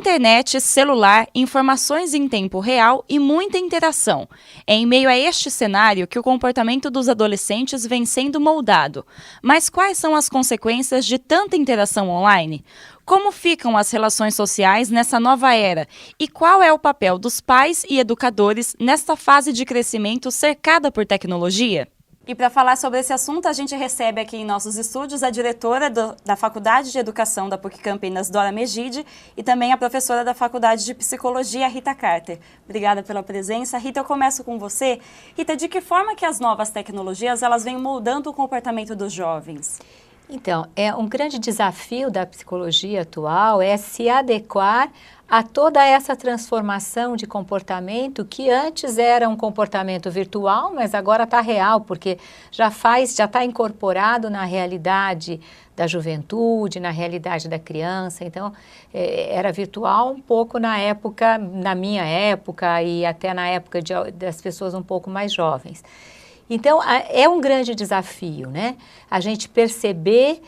Internet, celular, informações em tempo real e muita interação. É em meio a este cenário que o comportamento dos adolescentes vem sendo moldado. Mas quais são as consequências de tanta interação online? Como ficam as relações sociais nessa nova era? E qual é o papel dos pais e educadores nesta fase de crescimento cercada por tecnologia? E para falar sobre esse assunto, a gente recebe aqui em nossos estúdios a diretora da Faculdade de Educação da PUC Campinas, Dora Megide, e também a professora da Faculdade de Psicologia, Rita Carter. Obrigada pela presença. Rita, eu começo com você. Rita, de que forma que as novas tecnologias elas vêm moldando o comportamento dos jovens? Então, um grande desafio da psicologia atual é se adequar a toda essa transformação de comportamento que antes era um comportamento virtual, mas agora está real, porque já está incorporado na realidade da juventude, na realidade da criança. Então, era virtual um pouco na minha época e até na época das pessoas um pouco mais jovens. Então, é um grande desafio, né? A gente perceber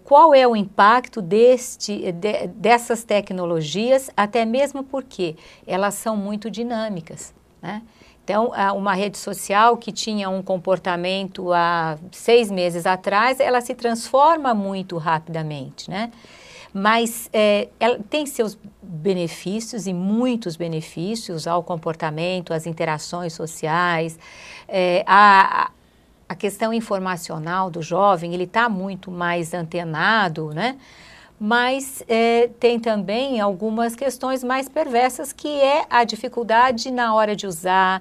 qual é o impacto dessas tecnologias, até mesmo porque elas são muito dinâmicas, né? Então, uma rede social que tinha um comportamento há 6 meses atrás, ela se transforma muito rapidamente, né? Mas ela tem seus benefícios e muitos benefícios ao comportamento, às interações sociais, a questão informacional do jovem, ele está muito mais antenado, né? Mas tem também algumas questões mais perversas, que é a dificuldade na hora de usar,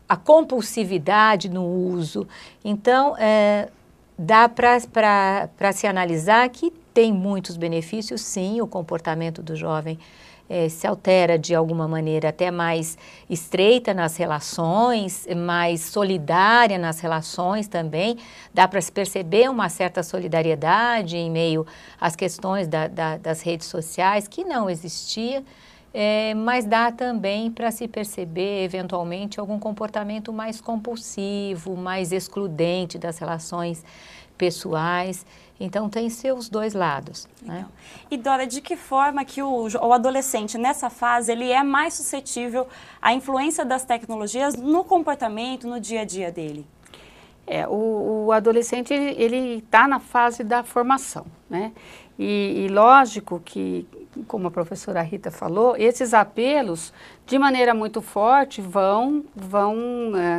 a compulsividade no uso. Então, dá para se analisar que tem muitos benefícios, sim. O comportamento do jovem se altera de alguma maneira até mais estreita nas relações, mais solidária nas relações também. Dá para se perceber uma certa solidariedade em meio às questões das redes sociais, que não existia, mas dá também para se perceber, eventualmente, algum comportamento mais compulsivo, mais excludente das relações pessoais. Então, tem seus dois lados, né? E, Dora, de que forma que o adolescente, nessa fase, ele é mais suscetível à influência das tecnologias no comportamento, no dia a dia dele? O adolescente, ele está na fase da formação, né? E lógico que, como a professora Rita falou, esses apelos, de maneira muito forte, vão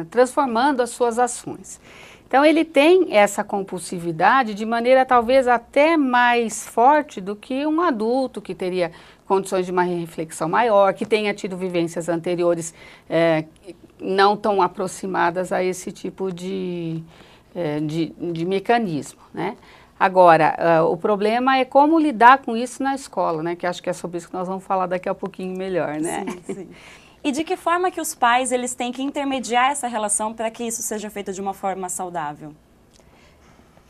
transformando as suas ações. Então, ele tem essa compulsividade de maneira talvez até mais forte do que um adulto que teria condições de uma reflexão maior, que tenha tido vivências anteriores não tão aproximadas a esse tipo de mecanismo, né? Agora, o problema é como lidar com isso na escola, né? Que acho que é sobre isso que nós vamos falar daqui a pouquinho melhor, né? Sim, sim. E de que forma que os pais eles têm que intermediar essa relação para que isso seja feito de uma forma saudável?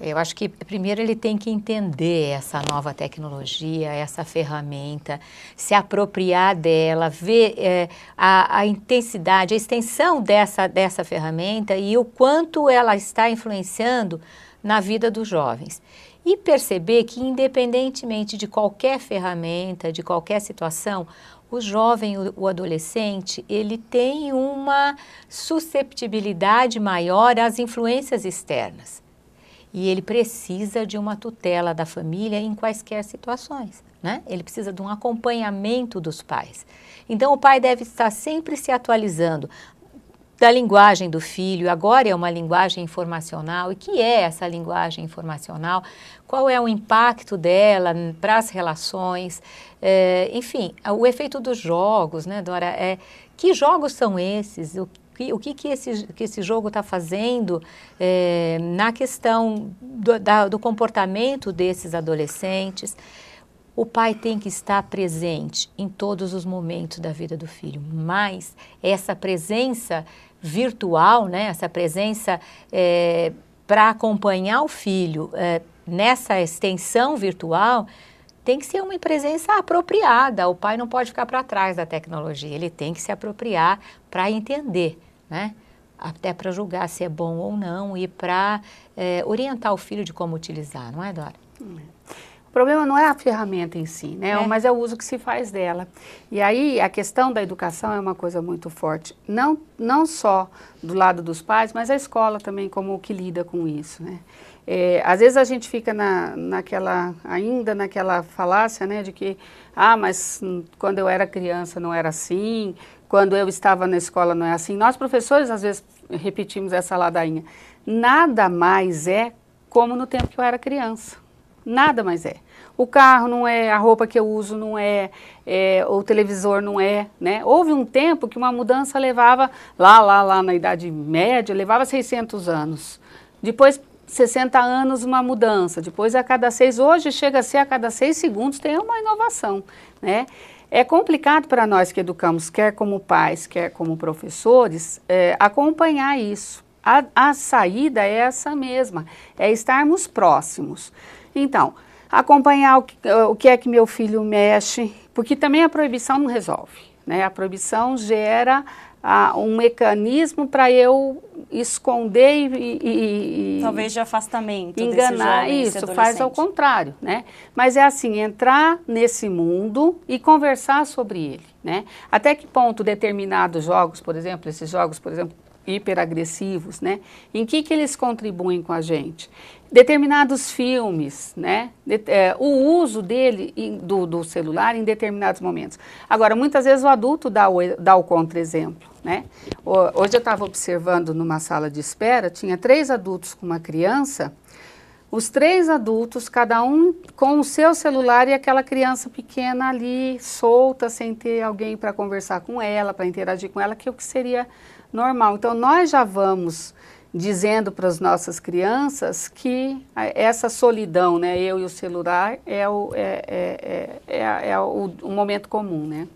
Eu acho que primeiro ele tem que entender essa nova tecnologia, essa ferramenta, se apropriar dela, ver a intensidade, a extensão dessa ferramenta e o quanto ela está influenciando na vida dos jovens. E perceber que, independentemente de qualquer ferramenta, de qualquer situação, o jovem, o adolescente, ele tem uma susceptibilidade maior às influências externas. E ele precisa de uma tutela da família em quaisquer situações, né? Ele precisa de um acompanhamento dos pais. Então, o pai deve estar sempre se atualizando da linguagem do filho. Agora é uma linguagem informacional. E que é essa linguagem informacional? Qual é o impacto dela para as relações? Enfim, o efeito dos jogos, né, Dora? Que jogos são esses? O que esse jogo está fazendo na questão do comportamento desses adolescentes? O pai tem que estar presente em todos os momentos da vida do filho, mas essa presença virtual, né, essa presença para acompanhar o filho nessa extensão virtual, tem que ser uma presença apropriada. O pai não pode ficar para trás da tecnologia, ele tem que se apropriar para entender, né? Até para julgar se é bom ou não e para orientar o filho de como utilizar, não é, Dora? O problema não é a ferramenta em si, né? Mas é o uso que se faz dela. E aí a questão da educação é uma coisa muito forte, não só do lado dos pais, mas a escola também como que lida com isso, né? Às vezes a gente fica ainda naquela falácia, né, de que, mas quando eu era criança não era assim, quando eu estava na escola não é assim. Nós professores às vezes repetimos essa ladainha. Nada mais é como no tempo que eu era criança. Nada mais é. O carro não é, a roupa que eu uso não é, o televisor não é, né? Houve um tempo que uma mudança levava, lá na Idade Média, levava 600 anos. Depois 60 anos uma mudança, depois hoje chega a ser a cada 6 segundos tem uma inovação, né? É complicado para nós que educamos, quer como pais, quer como professores, acompanhar isso. A saída é essa mesma, é estarmos próximos. Então, acompanhar o que é que meu filho mexe, porque também a proibição não resolve, né? A proibição gera um mecanismo para eu esconder e talvez de afastamento, enganar, desse jovem, isso faz ao contrário, né? Mas é assim, entrar nesse mundo e conversar sobre ele, né? Até que ponto determinados jogos, por exemplo, hiperagressivos, né? Em que eles contribuem com a gente? Determinados filmes, né? O uso dele, do celular em determinados momentos. Agora, muitas vezes o adulto dá o contra-exemplo, né? Hoje eu estava observando numa sala de espera, tinha 3 adultos com uma criança, os 3 adultos, cada um com o seu celular e aquela criança pequena ali, solta, sem ter alguém para conversar com ela, para interagir com ela, que é o que seria normal. Então, nós já vamos dizendo para as nossas crianças que essa solidão, né, eu e o celular, é o momento comum, né?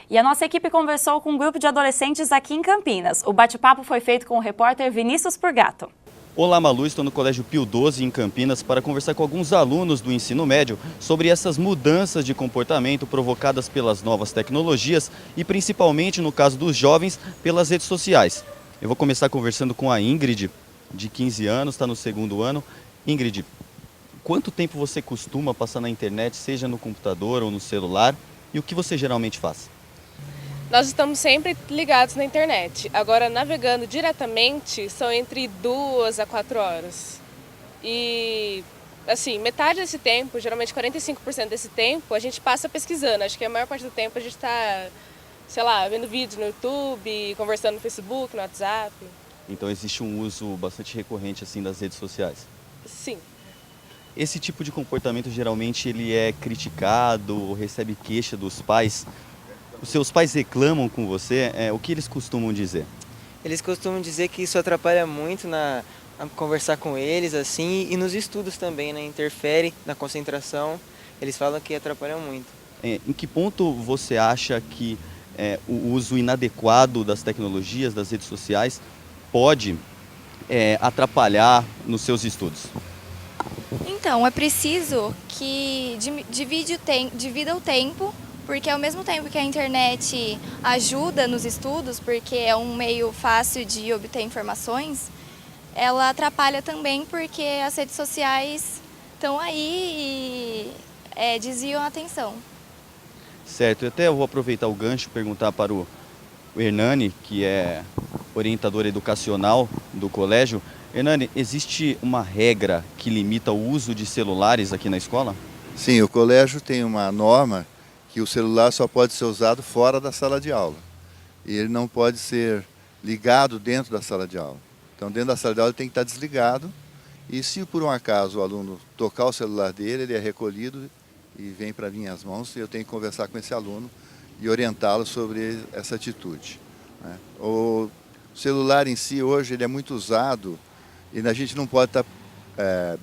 E a nossa equipe conversou com um grupo de adolescentes aqui em Campinas. O bate-papo foi feito com o repórter Vinícius Purgato. Olá, Malu, estou no Colégio Pio XII em Campinas para conversar com alguns alunos do ensino médio sobre essas mudanças de comportamento provocadas pelas novas tecnologias e principalmente, no caso dos jovens, pelas redes sociais. Eu vou começar conversando com a Ingrid, de 15 anos, está no 2º ano. Ingrid, quanto tempo você costuma passar na internet, seja no computador ou no celular, e o que você geralmente faz? Nós estamos sempre ligados na internet. Agora, navegando diretamente, são entre 2 a 4 horas. E, assim, metade desse tempo, geralmente 45% desse tempo, a gente passa pesquisando. Acho que a maior parte do tempo a gente está, sei lá, vendo vídeos no YouTube, conversando no Facebook, no WhatsApp. Então existe um uso bastante recorrente assim das redes sociais? Sim. Esse tipo de comportamento geralmente ele é criticado ou recebe queixa dos pais. Os seus pais reclamam com você, o que eles costumam dizer? Eles costumam dizer que isso atrapalha muito a conversar com eles, assim, e nos estudos também, né? Interfere na concentração. Eles falam que atrapalha muito. Em que ponto você acha que o uso inadequado das tecnologias, das redes sociais, pode atrapalhar nos seus estudos? Então, é preciso que divida o tempo, porque ao mesmo tempo que a internet ajuda nos estudos, porque é um meio fácil de obter informações, ela atrapalha também porque as redes sociais estão aí e desviam a atenção. Certo, eu até vou aproveitar o gancho e perguntar para o Hernani, que é orientador educacional do colégio. Hernani, existe uma regra que limita o uso de celulares aqui na escola? Sim, o colégio tem uma norma que o celular só pode ser usado fora da sala de aula. E ele não pode ser ligado dentro da sala de aula. Então, dentro da sala de aula ele tem que estar desligado. E se por um acaso o aluno tocar o celular dele, ele é recolhido e vem para minhas mãos e eu tenho que conversar com esse aluno e orientá-lo sobre essa atitude, né? O celular em si hoje ele é muito usado e a gente não pode estar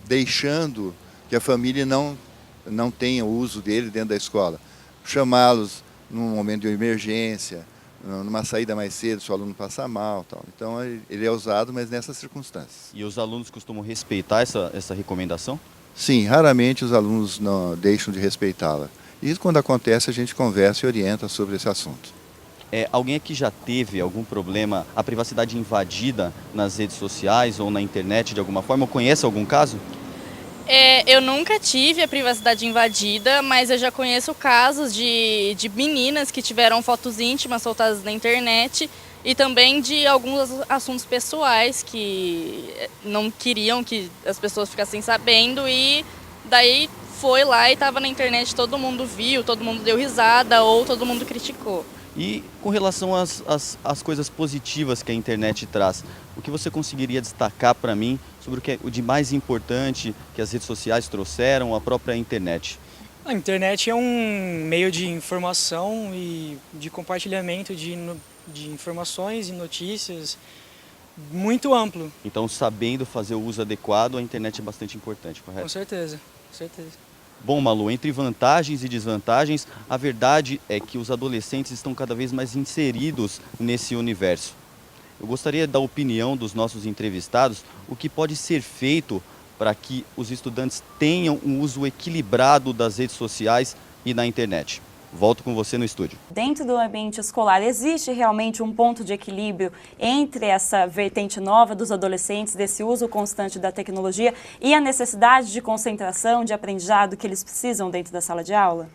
deixando que a família não tenha o uso dele dentro da escola. Chamá-los num momento de emergência, numa saída mais cedo, se o aluno passar mal, tal. Então ele é usado, mas nessas circunstâncias. E os alunos costumam respeitar essa recomendação? Sim, raramente os alunos não deixam de respeitá-la. E quando acontece a gente conversa e orienta sobre esse assunto. Alguém aqui já teve algum problema, a privacidade invadida nas redes sociais ou na internet de alguma forma? Ou conhece algum caso? Eu nunca tive a privacidade invadida, mas eu já conheço casos de meninas que tiveram fotos íntimas soltadas na internet e também de alguns assuntos pessoais que não queriam que as pessoas ficassem sabendo e daí foi lá e estava na internet, todo mundo viu, todo mundo deu risada ou todo mundo criticou. E com relação às coisas positivas que a internet traz, o que você conseguiria destacar para mim sobre o de mais importante que as redes sociais trouxeram, a própria internet? A internet é um meio de informação e de compartilhamento de informações e notícias muito amplo. Então, sabendo fazer o uso adequado, a internet é bastante importante, correto? Com certeza, com certeza. Bom, Malu, entre vantagens e desvantagens, a verdade é que os adolescentes estão cada vez mais inseridos nesse universo. Eu gostaria da opinião dos nossos entrevistados, o que pode ser feito para que os estudantes tenham um uso equilibrado das redes sociais e da internet. Volto com você no estúdio. Dentro do ambiente escolar, existe realmente um ponto de equilíbrio entre essa vertente nova dos adolescentes, desse uso constante da tecnologia e a necessidade de concentração, de aprendizado que eles precisam dentro da sala de aula?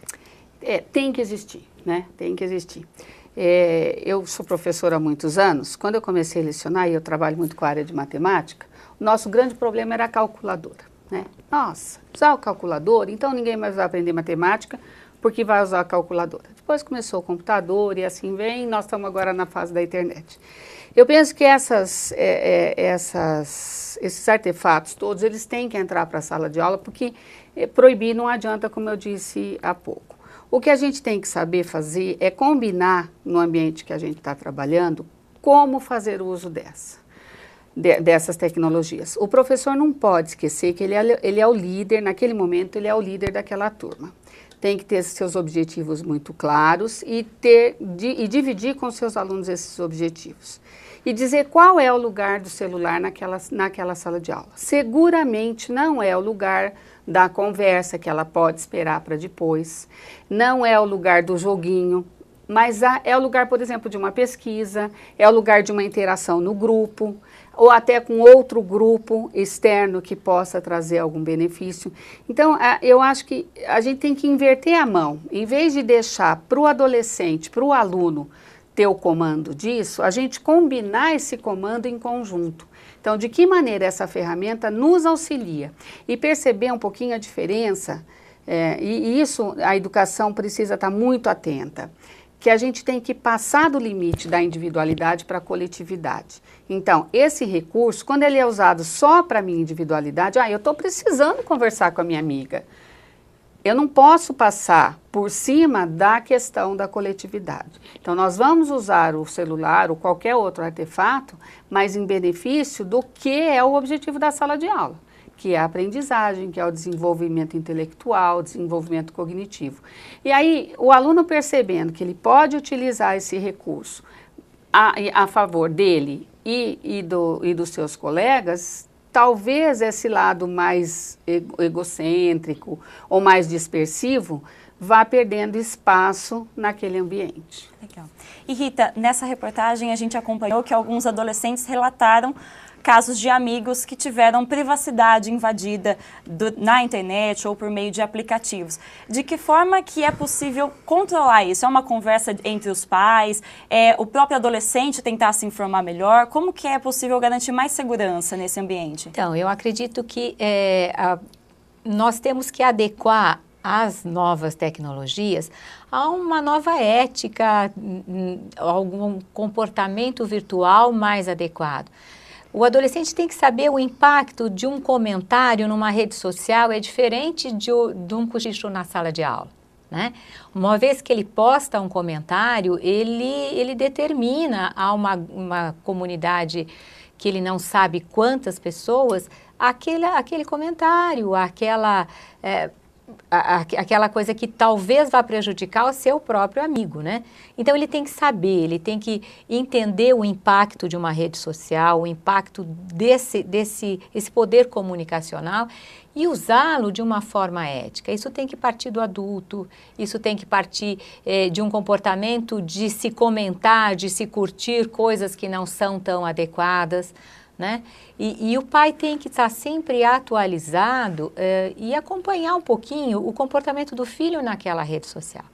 Tem que existir, né? Tem que existir. Eu sou professora há muitos anos. Quando eu comecei a lecionar, e eu trabalho muito com a área de matemática, o nosso grande problema era a calculadora, né? Nossa, usar o calculador, então ninguém mais vai aprender matemática, porque vai usar a calculadora. Depois começou o computador e assim vem, nós estamos agora na fase da internet. Eu penso que esses artefatos todos, eles têm que entrar para a sala de aula, porque proibir não adianta, como eu disse há pouco. O que a gente tem que saber fazer é combinar no ambiente que a gente está trabalhando, como fazer uso dessas tecnologias. O professor não pode esquecer que ele é o líder, naquele momento ele é o líder daquela turma. Tem que ter seus objetivos muito claros e dividir com seus alunos esses objetivos. E dizer qual é o lugar do celular naquela sala de aula. Seguramente não é o lugar da conversa que ela pode esperar para depois, não é o lugar do joguinho, mas é o lugar, por exemplo, de uma pesquisa, é o lugar de uma interação no grupo, ou até com outro grupo externo que possa trazer algum benefício. Então, eu acho que a gente tem que inverter a mão. Em vez de deixar para o adolescente, para o aluno, ter o comando disso, a gente combinar esse comando em conjunto. Então, de que maneira essa ferramenta nos auxilia? E perceber um pouquinho a diferença, e isso a educação precisa estar muito atenta, que a gente tem que passar do limite da individualidade para a coletividade. Então, esse recurso, quando ele é usado só para a minha individualidade, eu estou precisando conversar com a minha amiga. Eu não posso passar por cima da questão da coletividade. Então, nós vamos usar o celular ou qualquer outro artefato, mas em benefício do que é o objetivo da sala de aula, que é a aprendizagem, que é o desenvolvimento intelectual, desenvolvimento cognitivo. E aí, o aluno percebendo que ele pode utilizar esse recurso a favor dele e dos seus colegas, talvez esse lado mais egocêntrico ou mais dispersivo vá perdendo espaço naquele ambiente. Legal. E Rita, nessa reportagem a gente acompanhou que alguns adolescentes relataram casos de amigos que tiveram privacidade invadida na internet ou por meio de aplicativos. De que forma que é possível controlar isso? É uma conversa entre os pais? É o próprio adolescente tentar se informar melhor? Como que é possível garantir mais segurança nesse ambiente? Então, eu acredito que nós temos que adequar as novas tecnologias a uma nova ética, algum comportamento virtual mais adequado. O adolescente tem que saber o impacto de um comentário numa rede social é diferente de um cochicho na sala de aula, né? Uma vez que ele posta um comentário, ele determina a uma comunidade que ele não sabe quantas pessoas, aquele comentário, aquela coisa que talvez vá prejudicar o seu próprio amigo, né? Então ele tem que saber, ele tem que entender o impacto de uma rede social, o impacto desse poder comunicacional e usá-lo de uma forma ética. Isso tem que partir do adulto, isso tem que partir de um comportamento de se comentar, de se curtir coisas que não são tão adequadas, né? E o pai tem que estar sempre atualizado e acompanhar um pouquinho o comportamento do filho naquela rede social,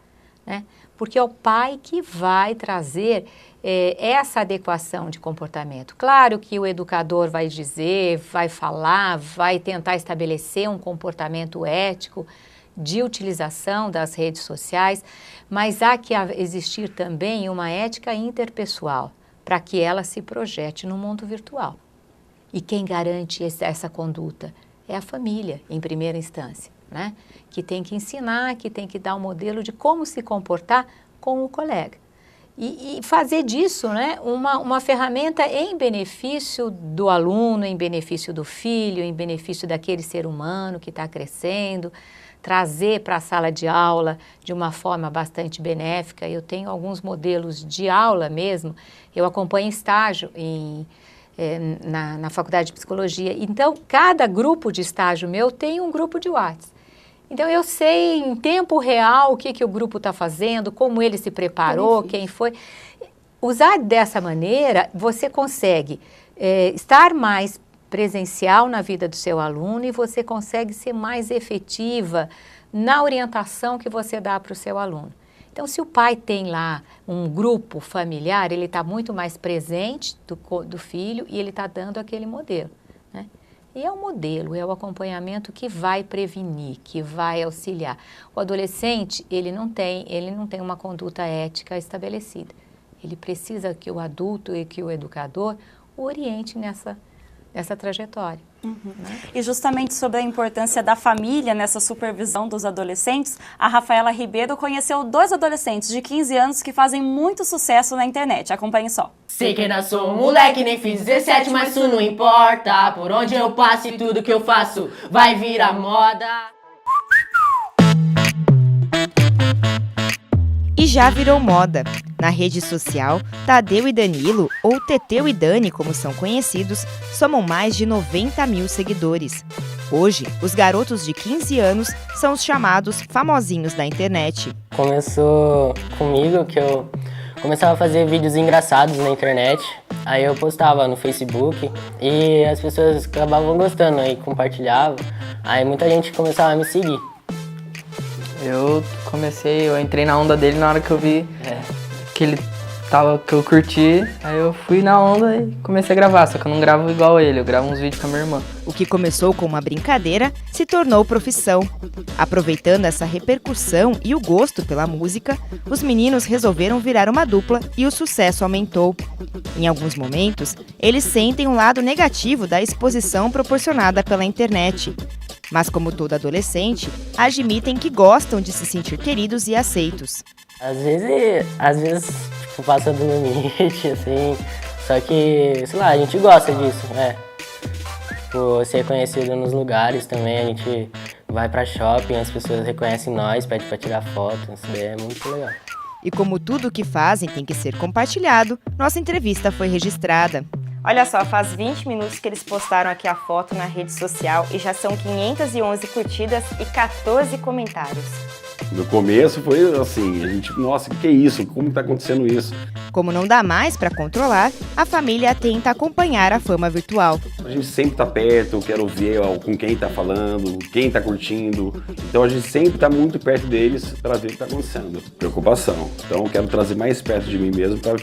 né? Porque é o pai que vai trazer essa adequação de comportamento. Claro que o educador vai dizer, vai falar, vai tentar estabelecer um comportamento ético de utilização das redes sociais, mas há que existir também uma ética interpessoal para que ela se projete no mundo virtual. E quem garante essa conduta é a família, em primeira instância, né? Que tem que ensinar, que tem que dar um modelo de como se comportar com o colega. E fazer disso, né, uma ferramenta em benefício do aluno, em benefício do filho, em benefício daquele ser humano que está crescendo, trazer para a sala de aula de uma forma bastante benéfica. Eu tenho alguns modelos de aula mesmo, eu acompanho estágio na Faculdade de Psicologia. Então, cada grupo de estágio meu tem um grupo de WhatsApp. Então, eu sei em tempo real o que o grupo está fazendo, como ele se preparou, quem foi. Usar dessa maneira, você consegue estar mais presencial na vida do seu aluno e você consegue ser mais efetiva na orientação que você dá para o seu aluno. Então, se o pai tem lá um grupo familiar, ele está muito mais presente do filho e ele está dando aquele modelo, né? E é o modelo, é o acompanhamento que vai prevenir, que vai auxiliar. O adolescente, ele não tem uma conduta ética estabelecida. Ele precisa que o adulto e que o educador o oriente nessa trajetória. Né? E justamente sobre a importância da família nessa supervisão dos adolescentes, a Rafaela Ribeiro conheceu 2 adolescentes de 15 anos que fazem muito sucesso na internet. Acompanhe só. Sei que ainda sou um moleque, nem fiz 17, mas isso não importa. Por onde eu passo e tudo que eu faço vai virar moda. E já virou moda. Na rede social, Tadeu e Danilo, ou Teteu e Dani, como são conhecidos, somam mais de 90 mil seguidores. Hoje, os garotos de 15 anos são os chamados famosinhos da internet. Começou comigo que eu começava a fazer vídeos engraçados na internet. Aí eu postava no Facebook e as pessoas acabavam gostando e compartilhavam. Aí muita gente começava a me seguir. Eu entrei na onda dele na hora que eu vi que eu curti, aí eu fui na onda e comecei a gravar, só que eu não gravo igual ele, eu gravo uns vídeos com a minha irmã. O que começou com uma brincadeira se tornou profissão. Aproveitando essa repercussão e o gosto pela música, os meninos resolveram virar uma dupla e o sucesso aumentou. Em alguns momentos, eles sentem um lado negativo da exposição proporcionada pela internet. Mas como todo adolescente, admitem que gostam de se sentir queridos e aceitos. Às vezes tipo, passa do limite, assim, só que, sei lá, a gente gosta disso, Tipo, ser conhecido nos lugares também, a gente vai pra shopping, as pessoas reconhecem nós, pedem pra tirar foto, isso daí é muito legal. E como tudo o que fazem tem que ser compartilhado, nossa entrevista foi registrada. Olha só, faz 20 minutos que eles postaram aqui a foto na rede social e já são 511 curtidas e 14 comentários. No começo foi assim, a gente, nossa, o que é isso? Como está acontecendo isso? Como não dá mais para controlar, a família tenta acompanhar a fama virtual. A gente sempre está perto, quero ver com quem está falando, quem está curtindo. Então a gente sempre está muito perto deles para ver o que está acontecendo. Preocupação. Então eu quero trazer mais perto de mim mesmo para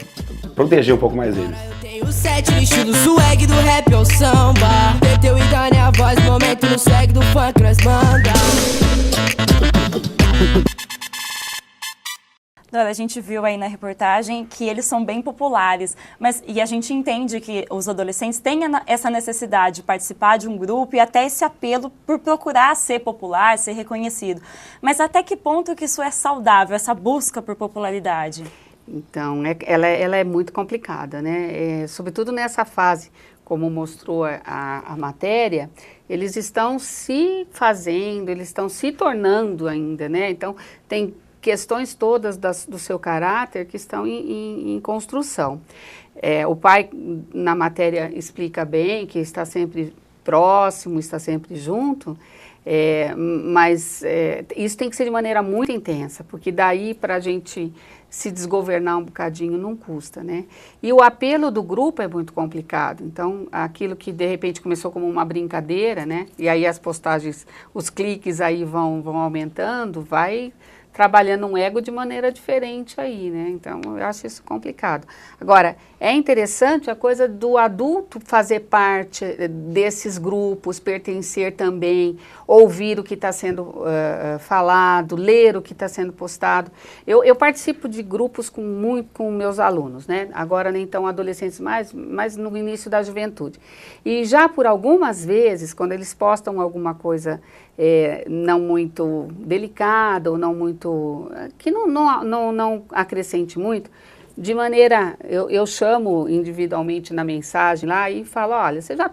proteger um pouco mais eles. O set no estilo swag do rap ou samba. Teteu e Dani a voz, momento no swag do funk nós manda. A gente viu aí na reportagem que eles são bem populares, e a gente entende que os adolescentes têm essa necessidade de participar de um grupo e até esse apelo por procurar ser popular, ser reconhecido. Mas até que ponto que isso é saudável, essa busca por popularidade? Então, ela é muito complicada, né? Sobretudo nessa fase, como mostrou a matéria, eles estão se fazendo, eles estão se tornando ainda, né? Então, tem questões todas do seu caráter que estão em construção. O pai, na matéria, explica bem que está sempre próximo, está sempre junto, mas isso tem que ser de maneira muito intensa, porque daí para a gente se desgovernar um bocadinho não custa, né? E o apelo do grupo é muito complicado, então aquilo que de repente começou como uma brincadeira, né? E aí as postagens, os cliques aí vão aumentando, vai trabalhando um ego de maneira diferente aí, né? Então, eu acho isso complicado. Agora, é interessante a coisa do adulto fazer parte desses grupos, pertencer também, ouvir o que está sendo falado, ler o que está sendo postado. Eu participo de grupos com meus alunos, né? Agora nem tão adolescentes mais, mas no início da juventude. E já por algumas vezes, quando eles postam alguma coisa não muito delicada ou não muito, que não acrescente muito, de maneira, eu chamo individualmente na mensagem lá e falo, olha, você já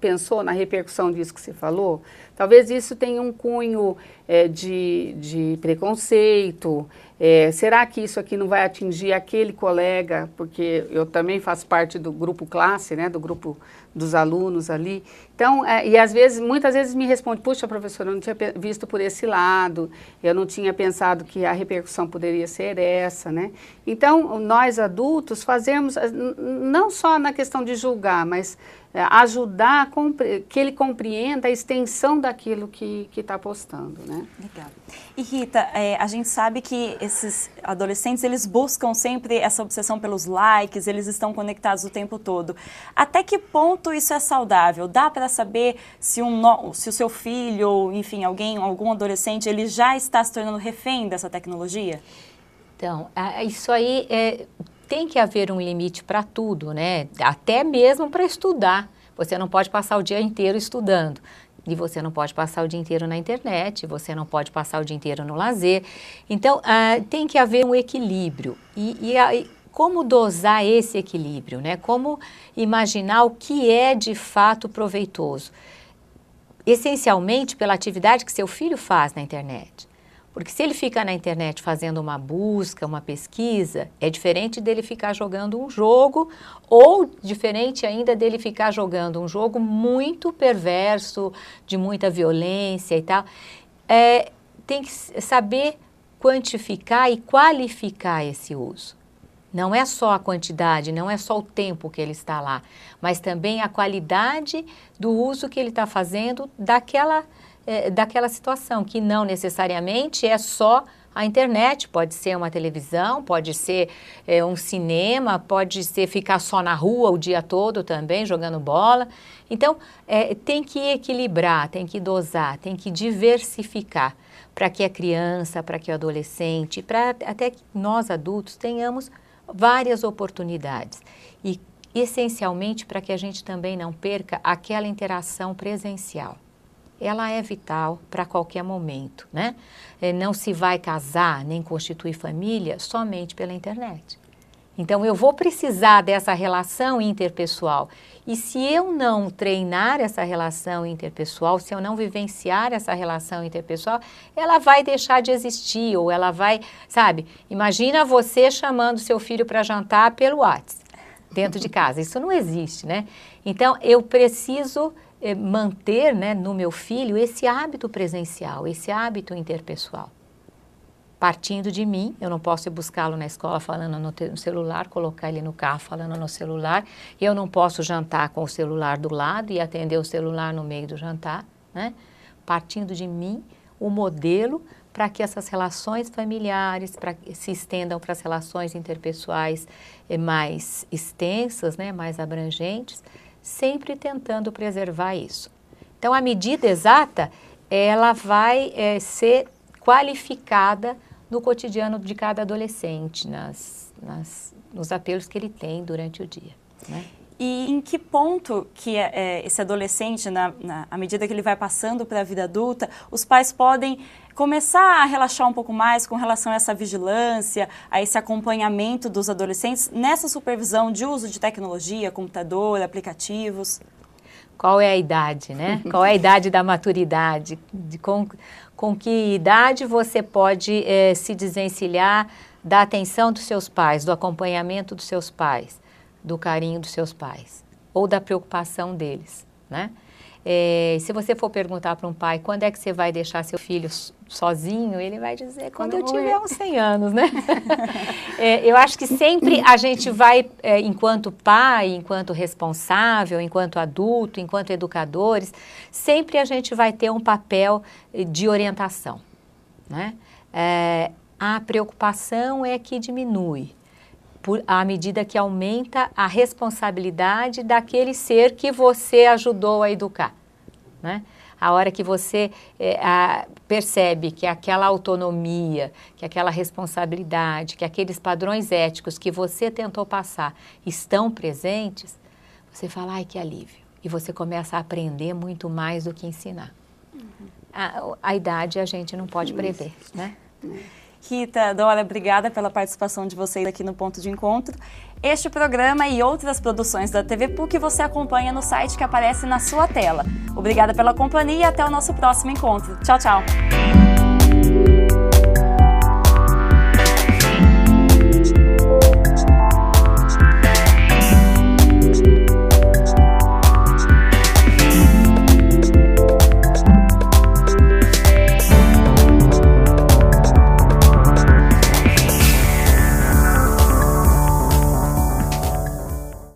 pensou na repercussão disso que você falou? Talvez isso tenha um cunho de preconceito, será que isso aqui não vai atingir aquele colega, porque eu também faço parte do grupo classe, né, do grupo dos alunos ali. Então, e às vezes, muitas vezes me responde, puxa, professora, eu não tinha visto por esse lado, eu não tinha pensado que a repercussão poderia ser essa, né? Então, nós adultos fazemos, não só na questão de julgar, mas ajudar que ele compreenda a extensão daquilo que está postando, né? Legal. E Rita, a gente sabe que esses adolescentes, eles buscam sempre essa obsessão pelos likes, eles estão conectados o tempo todo. Até que ponto isso é saudável? Dá para saber se o seu filho, ou enfim, algum adolescente, ele já está se tornando refém dessa tecnologia? Então, isso aí tem que haver um limite para tudo, né? Até mesmo para estudar. Você não pode passar o dia inteiro estudando. E você não pode passar o dia inteiro na internet, você não pode passar o dia inteiro no lazer. Então, tem que haver um equilíbrio. E como dosar esse equilíbrio, né? Como imaginar o que é de fato proveitoso? Essencialmente pela atividade que seu filho faz na internet. Porque se ele fica na internet fazendo uma busca, uma pesquisa, é diferente dele ficar jogando um jogo, ou diferente ainda dele ficar jogando um jogo muito perverso, de muita violência e tal. Tem que saber quantificar e qualificar esse uso. Não é só a quantidade, não é só o tempo que ele está lá, mas também a qualidade do uso que ele está fazendo daquela situação, que não necessariamente é só a internet, pode ser uma televisão, pode ser um cinema, pode ser ficar só na rua o dia todo também, jogando bola. Então, tem que equilibrar, tem que dosar, tem que diversificar para que a criança, para que o adolescente, para até que nós adultos tenhamos várias oportunidades. E, essencialmente, para que a gente também não perca aquela interação presencial. Ela é vital para qualquer momento, né? Não se vai casar nem constituir família somente pela internet. Então, eu vou precisar dessa relação interpessoal. E se eu não treinar essa relação interpessoal, se eu não vivenciar essa relação interpessoal, ela vai deixar de existir, ou ela vai, sabe? Imagina você chamando seu filho para jantar pelo WhatsApp, dentro de casa. Isso não existe, né? Então, eu preciso manter, né, no meu filho esse hábito presencial, esse hábito interpessoal. Partindo de mim, eu não posso ir buscá-lo na escola falando no celular, colocar ele no carro falando no celular, eu não posso jantar com o celular do lado e atender o celular no meio do jantar, né? Partindo de mim, o modelo para que essas relações familiares se estendam para as relações interpessoais mais extensas, né, mais abrangentes, sempre tentando preservar isso. Então, a medida exata, ela vai ser qualificada no cotidiano de cada adolescente, nos apelos que ele tem durante o dia, né? E em que ponto que esse adolescente, à medida que ele vai passando para a vida adulta, os pais podem começar a relaxar um pouco mais com relação a essa vigilância, a esse acompanhamento dos adolescentes nessa supervisão de uso de tecnologia, computador, aplicativos? Qual é a idade, né? Qual é a idade da maturidade? Com que idade você pode se desencilhar da atenção dos seus pais, do acompanhamento dos seus pais, do carinho dos seus pais, ou da preocupação deles, né? Se você for perguntar para um pai quando é que você vai deixar seu filho sozinho, ele vai dizer quando eu tiver uns 100 anos, né? Eu acho que sempre a gente vai, enquanto pai, enquanto responsável, enquanto adulto, enquanto educadores, sempre a gente vai ter um papel de orientação, né? A preocupação é que diminui à medida que aumenta a responsabilidade daquele ser que você ajudou a educar, né? A hora que você percebe que aquela autonomia, que aquela responsabilidade, que aqueles padrões éticos que você tentou passar estão presentes, você fala, ai, que alívio. E você começa a aprender muito mais do que ensinar. A idade a gente não pode prever, né? Rita, Dora, obrigada pela participação de vocês aqui no Ponto de Encontro. Este programa e outras produções da TV PUC você acompanha no site que aparece na sua tela. Obrigada pela companhia e até o nosso próximo encontro. Tchau, tchau!